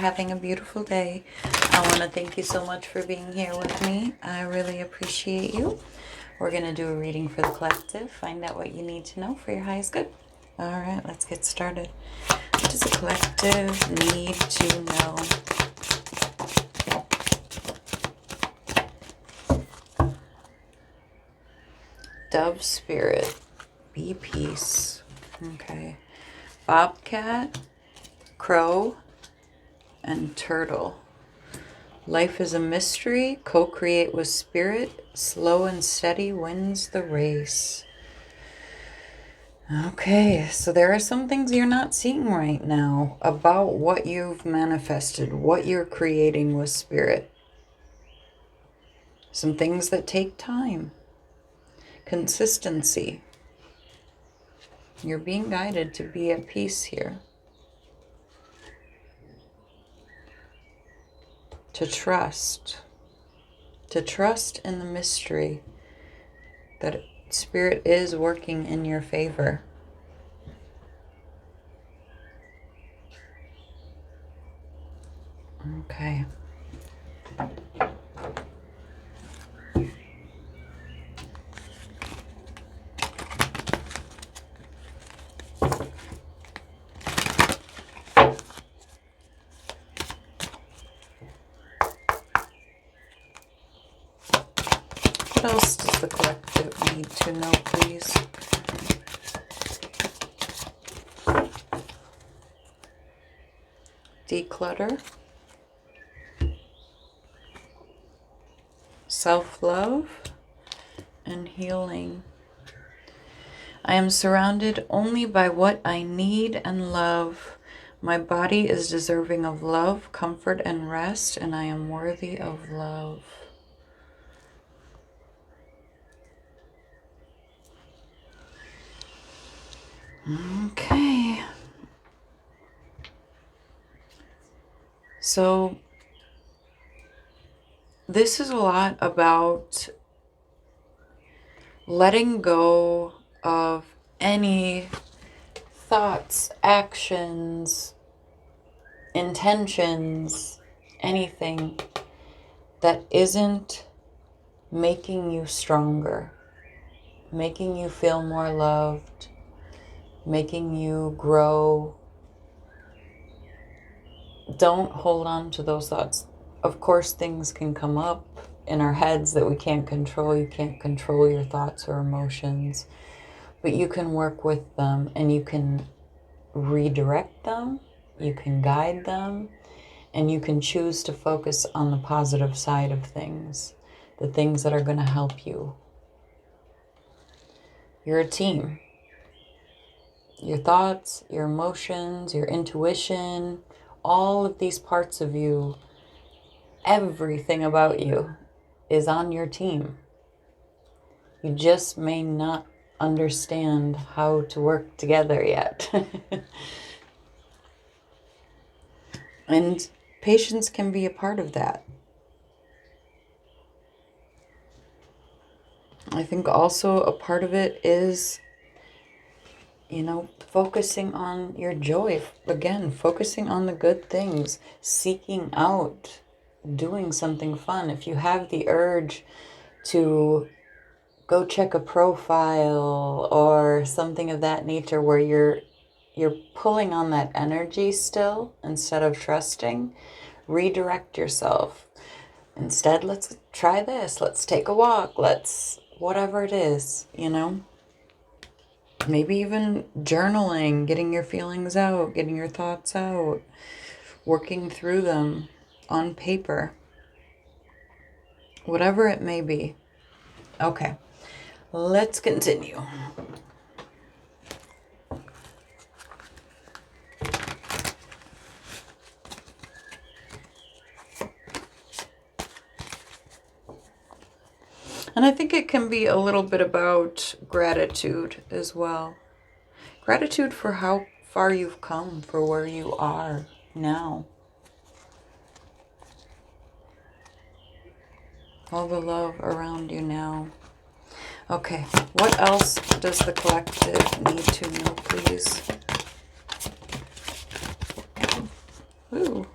having a beautiful day. I want to thank you so much for being here with me. I really appreciate you. We're going to do a reading for the collective. Find out what you need to know for your highest good. All right, let's get started. What does the collective need to know? Dove spirit, be peace. Okay. Bobcat, crow, and turtle. Life is a mystery. Co-create with spirit. Slow and steady wins the race. Okay, so there are some things you're not seeing right now about what you've manifested, what you're creating with spirit. Some things that take time. Consistency. You're being guided to be at peace here. To trust in the mystery that spirit is working in your favor. Okay. What else does the collective need to know, please? Declutter. Self-love and healing. I am surrounded only by what I need and love. My body is deserving of love, comfort, and rest, and I am worthy of love. Okay. So this is a lot about letting go of any thoughts, actions, intentions, anything that isn't making you stronger, making you feel more loved, making you grow. Don't hold on to those thoughts. Of course, things can come up in our heads that we can't control. You can't control your thoughts or emotions, but you can work with them and you can redirect them, you can guide them, and you can choose to focus on the positive side of things, the things that are going to help you. You're a team. Your thoughts, your emotions, your intuition, all of these parts of you, everything about you is on your team. You just may not understand how to work together yet. And patience can be a part of that. I think also a part of it is, focusing on your joy. Again, focusing on the good things, seeking out, doing something fun. If you have the urge to go check a profile or something of that nature where you're pulling on that energy still instead of trusting, redirect yourself. Instead, let's try this. Let's take a walk. Let's whatever it is, Maybe even journaling, getting your feelings out, getting your thoughts out, working through them on paper. Whatever it may be. Okay, let's continue. And I think it can be a little bit about gratitude as well. Gratitude for how far you've come, for where you are now. All the love around you now. Okay, what else does the collective need to know, please? Ooh,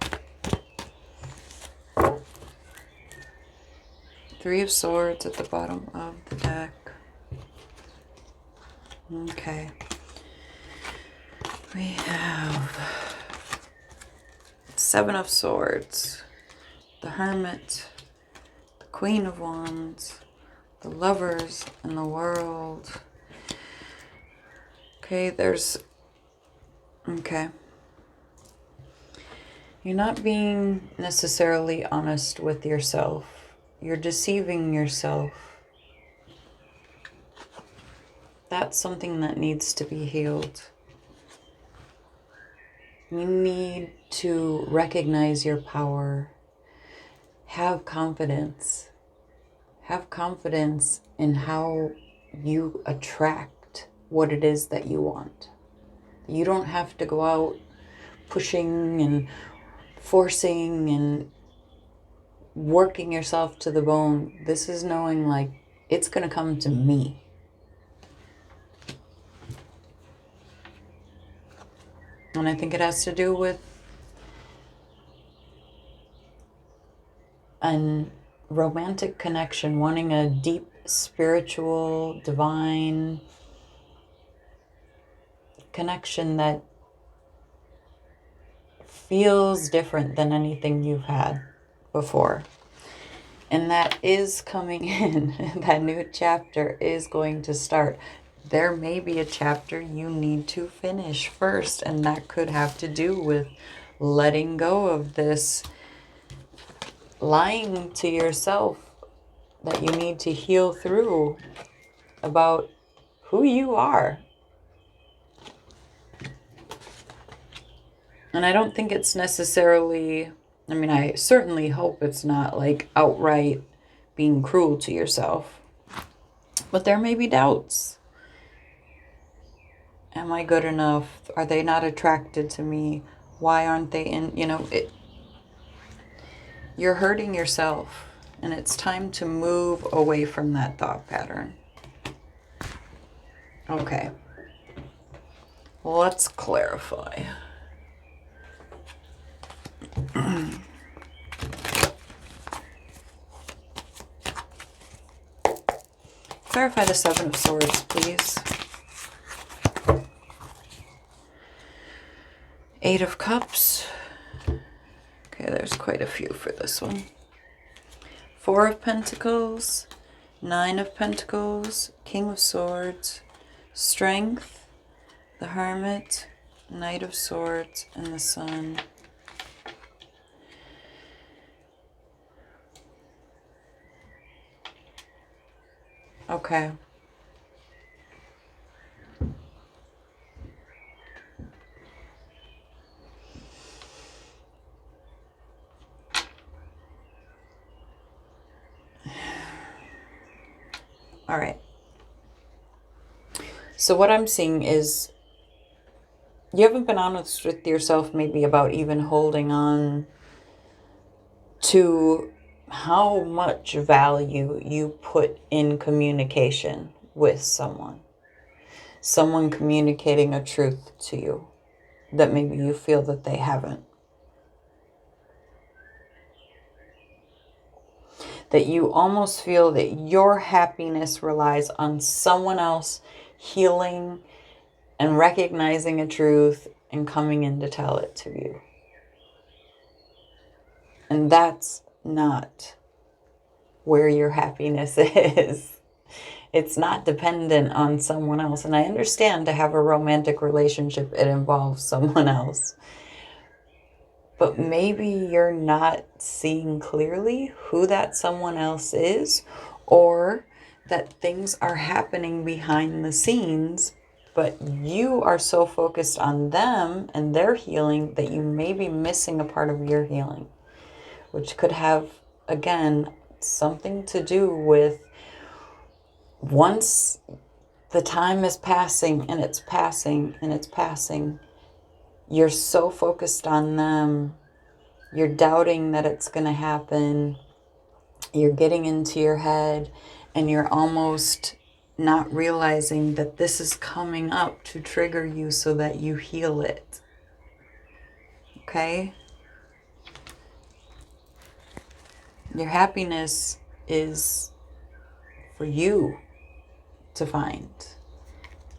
Three of Swords at the bottom of the deck. Okay. We have Seven of Swords, the Hermit, the Queen of Wands, the Lovers, and the World. Okay, okay. You're not being necessarily honest with yourself. You're deceiving yourself. That's something that needs to be healed. You need to recognize your power. Have confidence. Have confidence in how you attract what it is that you want. You don't have to go out pushing and forcing and working yourself to the bone. This is knowing, like, it's going to come to me. And I think it has to do with a romantic connection, wanting a deep, spiritual, divine connection that feels different than anything you've had before. And that is coming in. That new chapter is going to start. There may be a chapter you need to finish first, and that could have to do with letting go of this lying to yourself that you need to heal through about who you are. And I don't think it's necessarily, I mean, I certainly hope it's not like outright being cruel to yourself. But there may be doubts. Am I good enough? Are they not attracted to me? Why aren't they in, you're hurting yourself. And it's time to move away from that thought pattern. Okay. Let's clarify. Clarify the Seven of Swords, please. Eight of Cups. Okay, there's quite a few for this one. Four of Pentacles. Nine of Pentacles. King of Swords. Strength. The Hermit. Knight of Swords. And the Sun. Okay. All right. So what I'm seeing is you haven't been honest with yourself maybe about even holding on to how much value you put in communication with someone. Someone communicating a truth to you that maybe you feel that they haven't. That you almost feel that your happiness relies on someone else healing and recognizing a truth and coming in to tell it to you. And that's not where your happiness is. It's not dependent on someone else. And I understand to have a romantic relationship, it involves someone else. But maybe you're not seeing clearly who that someone else is, or that things are happening behind the scenes, but you are so focused on them and their healing that you may be missing a part of your healing, which could have, again, something to do with once the time is passing and it's passing and it's passing, you're so focused on them, you're doubting that it's going to happen, you're getting into your head, and you're almost not realizing that this is coming up to trigger you so that you heal it. Okay? Your happiness is for you to find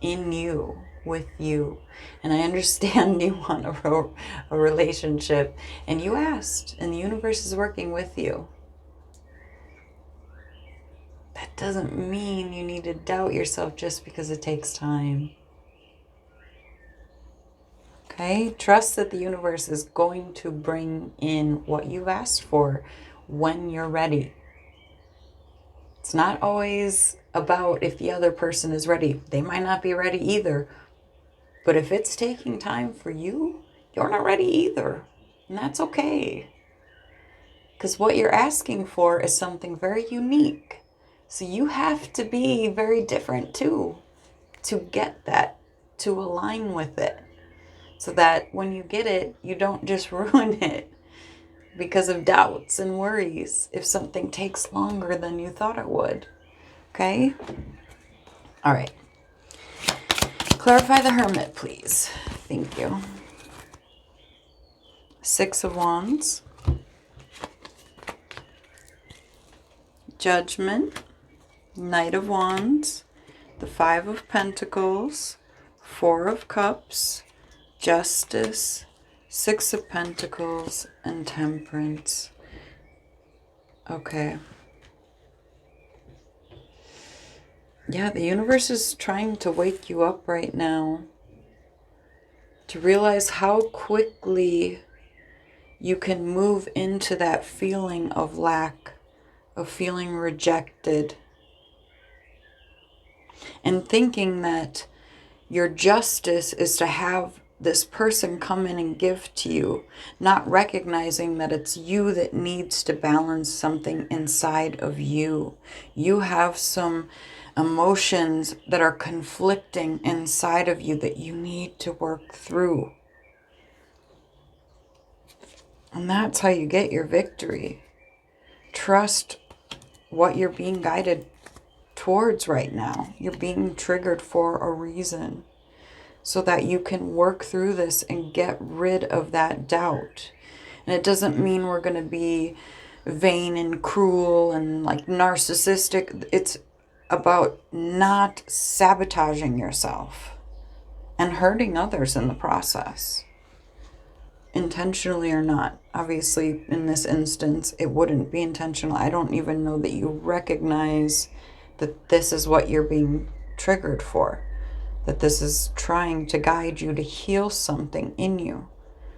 in you, with you. And I understand you want a relationship, and you asked, and the universe is working with you. That doesn't mean you need to doubt yourself just because it takes time. Okay? Trust that the universe is going to bring in what you've asked for when you're ready. It's not always about if the other person is ready. They might not be ready either. But if it's taking time for you, you're not ready either. And that's okay. Because what you're asking for is something very unique. So you have to be very different too, to get that, to align with it. So that when you get it, you don't just ruin it because of doubts and worries if something takes longer than you thought it would. Okay? All right. Clarify the Hermit, please. Thank you. Six of Wands. Judgment. Knight of Wands. The Five of Pentacles. Four of Cups. Justice. Six of Pentacles. And Temperance. Okay. Yeah, the universe is trying to wake you up right now to realize how quickly you can move into that feeling of lack, of feeling rejected, and thinking that your justice is to have this person come in and give to you, not recognizing that it's you that needs to balance something inside of you. You have some emotions that are conflicting inside of you that you need to work through. And that's how you get your victory. Trust what you're being guided towards right now. You're being triggered for a reason, so that you can work through this and get rid of that doubt. And it doesn't mean we're going to be vain and cruel and like narcissistic. It's about not sabotaging yourself and hurting others in the process, intentionally or not. Obviously, in this instance, it wouldn't be intentional. I don't even know that you recognize that this is what you're being triggered for, that this is trying to guide you to heal something in you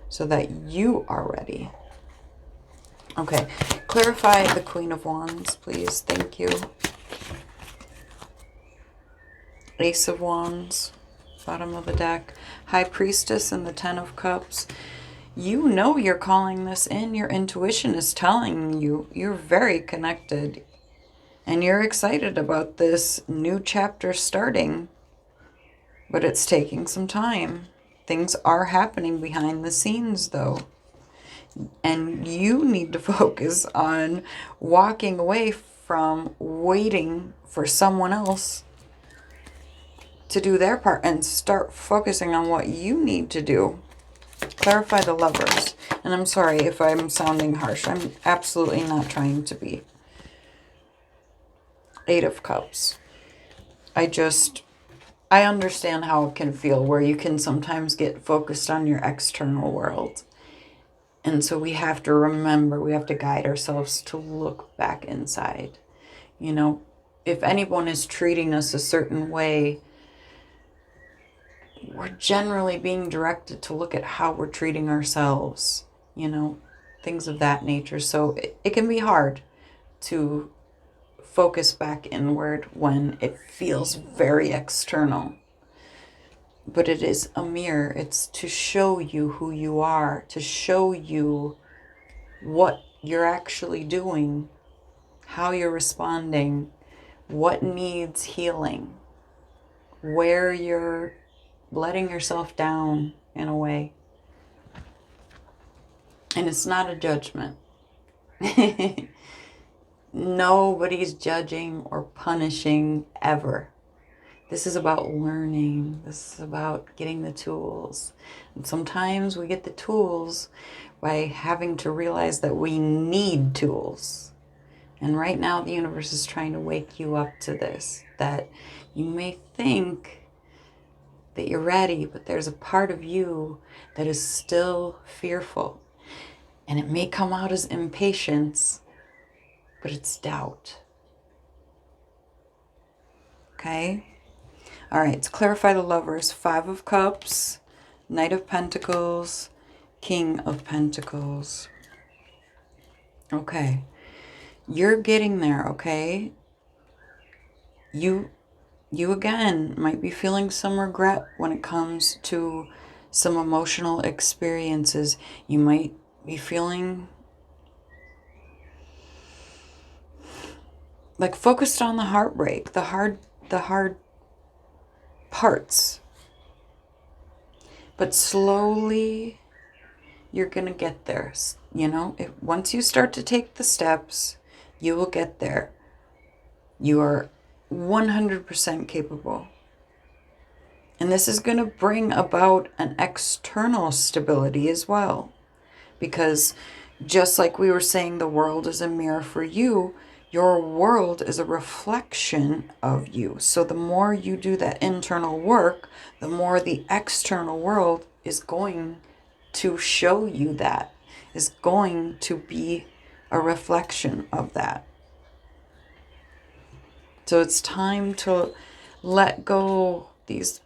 so that you are ready. Okay, clarify the Queen of Wands, please. Thank you. Ace of Wands, bottom of the deck. High Priestess and the Ten of Cups. You know you're calling this in. Your intuition is telling you you're very connected. And you're excited about this new chapter starting. But it's taking some time. Things are happening behind the scenes, though. And you need to focus on walking away from waiting for someone else to do their part and start focusing on what you need to do. Clarify the Lovers. And I'm sorry if I'm sounding harsh. I'm absolutely not trying to be. Eight of Cups. I understand how it can feel where you can sometimes get focused on your external world. And so we have to remember, we have to guide ourselves to look back inside. You know, if anyone is treating us a certain way, we're generally being directed to look at how we're treating ourselves, you know, things of that nature. So it can be hard to focus back inward when it feels very external. But it is a mirror. It's to show you who you are, to show you what you're actually doing, how you're responding, what needs healing, where you're letting yourself down in a way. And it's not a judgment. Nobody's judging or punishing ever. This is about learning. This is about getting the tools. And sometimes we get the tools by having to realize that we need tools. And right now the universe is trying to wake you up to this, that you may think that you're ready, but there's a part of you that is still fearful. And it may come out as impatience, but it's doubt. Okay? All right, to clarify the lovers, 5 of Cups, Knight of Pentacles, King of Pentacles. Okay. You're getting there, okay? You again might be feeling some regret when it comes to some emotional experiences. You might be feeling like focused on the heartbreak, the hard parts. But slowly you're going to get there. You know, once you start to take the steps, you will get there. You are 100% capable. And this is going to bring about an external stability as well. Because just like we were saying, the world is a mirror for you, your world is a reflection of you. So the more you do that internal work, the more the external world is going to show you that, is going to be a reflection of that. So it's time to let go these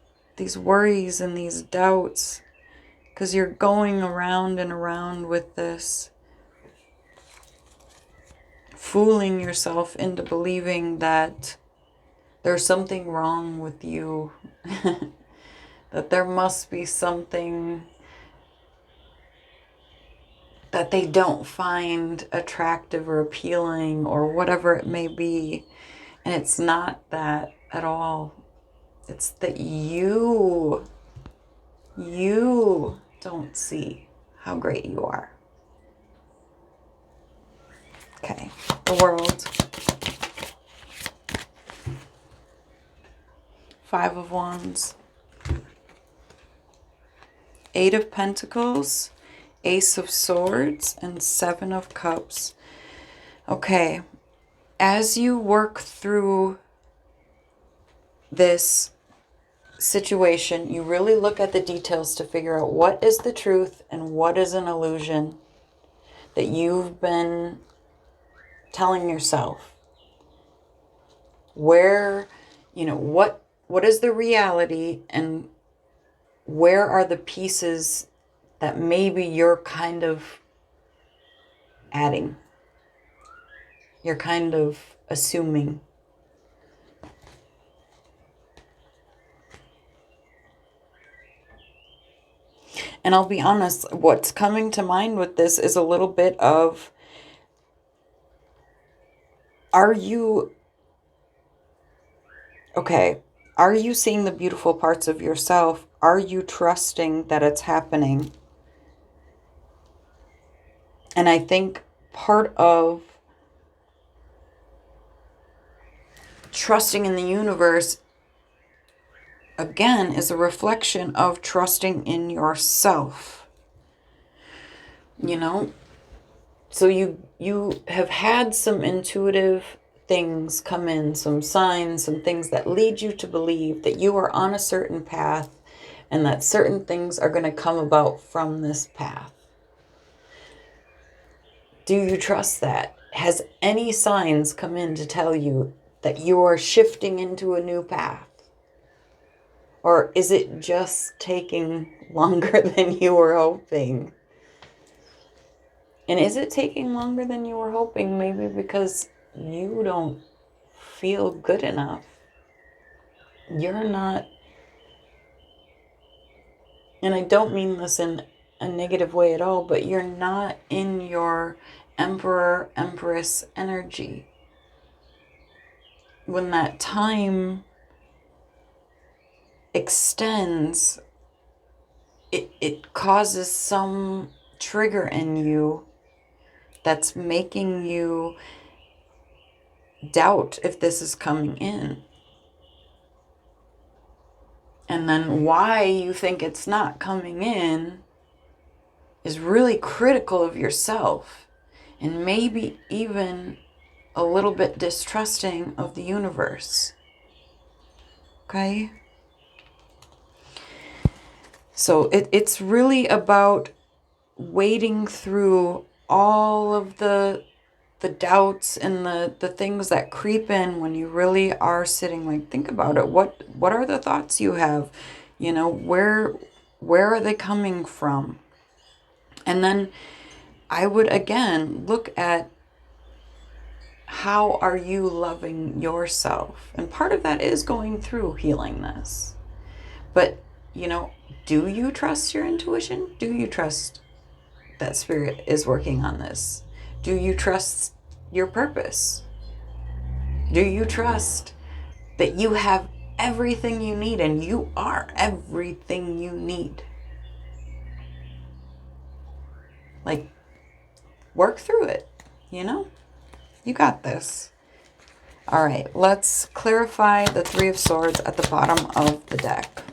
worries and these doubts, because you're going around and around with this, fooling yourself into believing that there's something wrong with you, that there must be something that they don't find attractive or appealing or whatever it may be. And it's not that at all. It's that you don't see how great you are. Okay, the World. 5 of Wands. 8 of Pentacles, Ace of Swords, and 7 of Cups. Okay, as you work through this situation, you really look at the details to figure out what is the truth and what is an illusion that you've been telling yourself. Where, what is the reality, and where are the pieces that maybe you're kind of adding? You're kind of assuming. And I'll be honest, what's coming to mind with this is a little bit of, are you seeing the beautiful parts of yourself? Are you trusting that it's happening? And I think part of trusting in the universe, again, is a reflection of trusting in yourself. So you have had some intuitive things come in, some signs, some things that lead you to believe that you are on a certain path and that certain things are going to come about from this path. Do you trust that? Has any signs come in to tell you that you are shifting into a new path? Or is it just taking longer than you were hoping? And is it taking longer than you were hoping maybe because you don't feel good enough? You're not, and I don't mean this in a negative way at all, but you're not in your Emperor, Empress energy. When that time extends, it causes some trigger in you that's making you doubt if this is coming in. And then why you think it's not coming in is really critical of yourself, and maybe even a little bit distrusting of the universe. Okay? So it's really about wading through all of the doubts and the things that creep in when you really are sitting. Like, think about it. What are the thoughts you have? You know, where are they coming from? And then I would again look at, how are you loving yourself? And part of that is going through healing this. But, you know, do you trust your intuition? Do you trust that spirit is working on this? Do you trust your purpose? Do you trust that you have everything you need and you are everything you need? Like, work through it, you know? You got this. All right, let's clarify the Three of Swords at the bottom of the deck.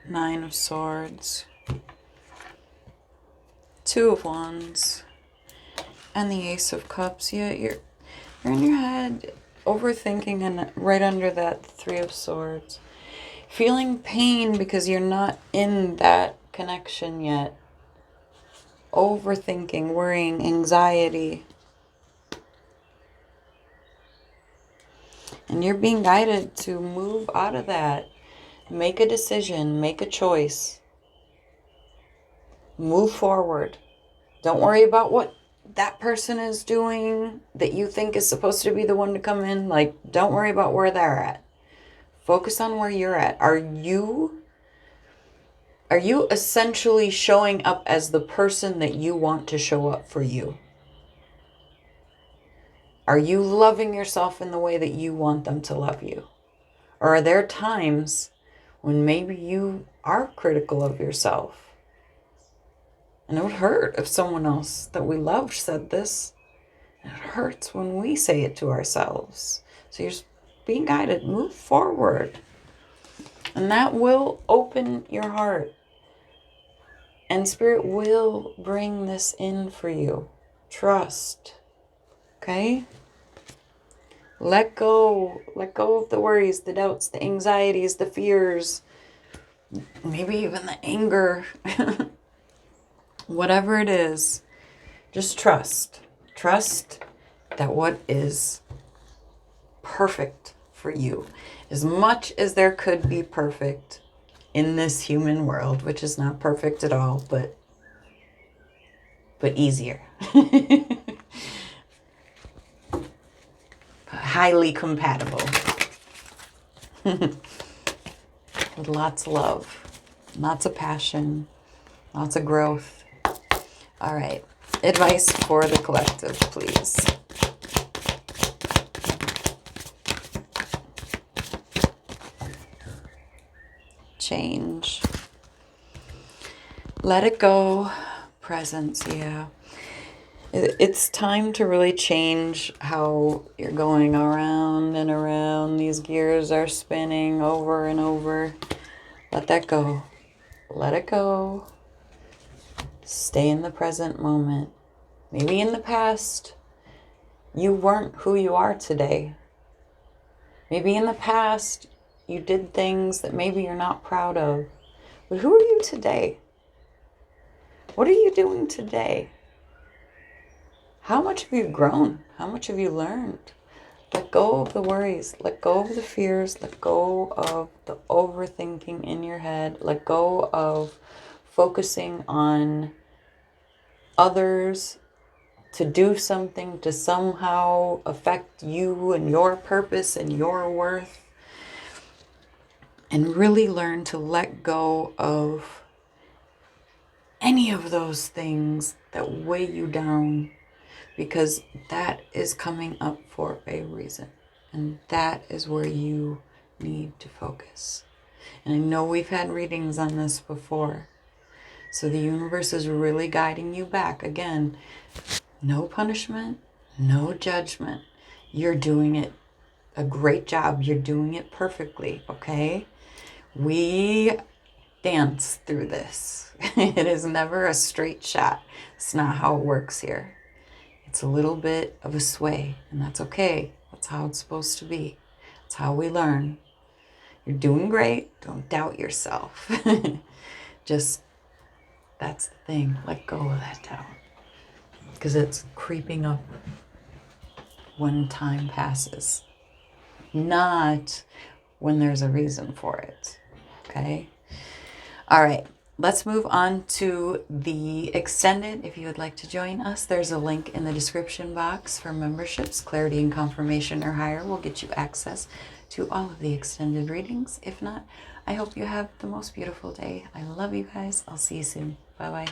Nine of Swords, Two of Wands, and the Ace of Cups. Yeah, you're in your head, overthinking, and right under that Three of Swords. Feeling pain because you're not in that connection yet. Overthinking, worrying, anxiety. And you're being guided to move out of that. Make a decision, make a choice. Move forward. Don't worry about what that person is doing that you think is supposed to be the one to come in. Like, don't worry about where they're at. Focus on where you're at. Are you essentially showing up as the person that you want to show up for you? Are you loving yourself in the way that you want them to love you? Or are there times when maybe you are critical of yourself? And it would hurt if someone else that we loved said this. And it hurts when we say it to ourselves. So you're being guided. Move forward. And that will open your heart. And Spirit will bring this in for you. Trust. Okay? Let go. Let go of the worries, the doubts, the anxieties, the fears. Maybe even the anger. Whatever it is. Just trust. Trust that what is perfect for you, as much as there could be perfect in this human world, which is not perfect at all, but easier. Highly compatible. With lots of love, lots of passion, lots of growth. All right. Advice for the collective, please. Change. Let it go. Presence, yeah. It's time to really change how you're going around and around. These gears are spinning over and over. Let that go. Let it go. Stay in the present moment. Maybe in the past, you weren't who you are today. Maybe in the past, you did things that maybe you're not proud of. But who are you today? What are you doing today? How much have you grown? How much have you learned? Let go of the worries. Let go of the fears. Let go of the overthinking in your head. Let go of focusing on others to do something to somehow affect you and your purpose and your worth. And really learn to let go of any of those things that weigh you down, because that is coming up for a reason. And that is where you need to focus. And I know we've had readings on this before. So the universe is really guiding you back. Again, no punishment, no judgment. You're doing it a great job. You're doing it perfectly, okay? We dance through this. It is never a straight shot. It's not how it works here. It's a little bit of a sway, and that's okay. That's how it's supposed to be. That's how we learn. You're doing great. Don't doubt yourself. Just, that's the thing. Let go of that doubt. Because it's creeping up when time passes, not when there's a reason for it. Okay? All right. Let's move on to the extended. If you would like to join us, there's a link in the description box for memberships. Clarity and Confirmation or higher will get you access to all of the extended readings. If not, I hope you have the most beautiful day. I love you guys. I'll see you soon. Bye-bye.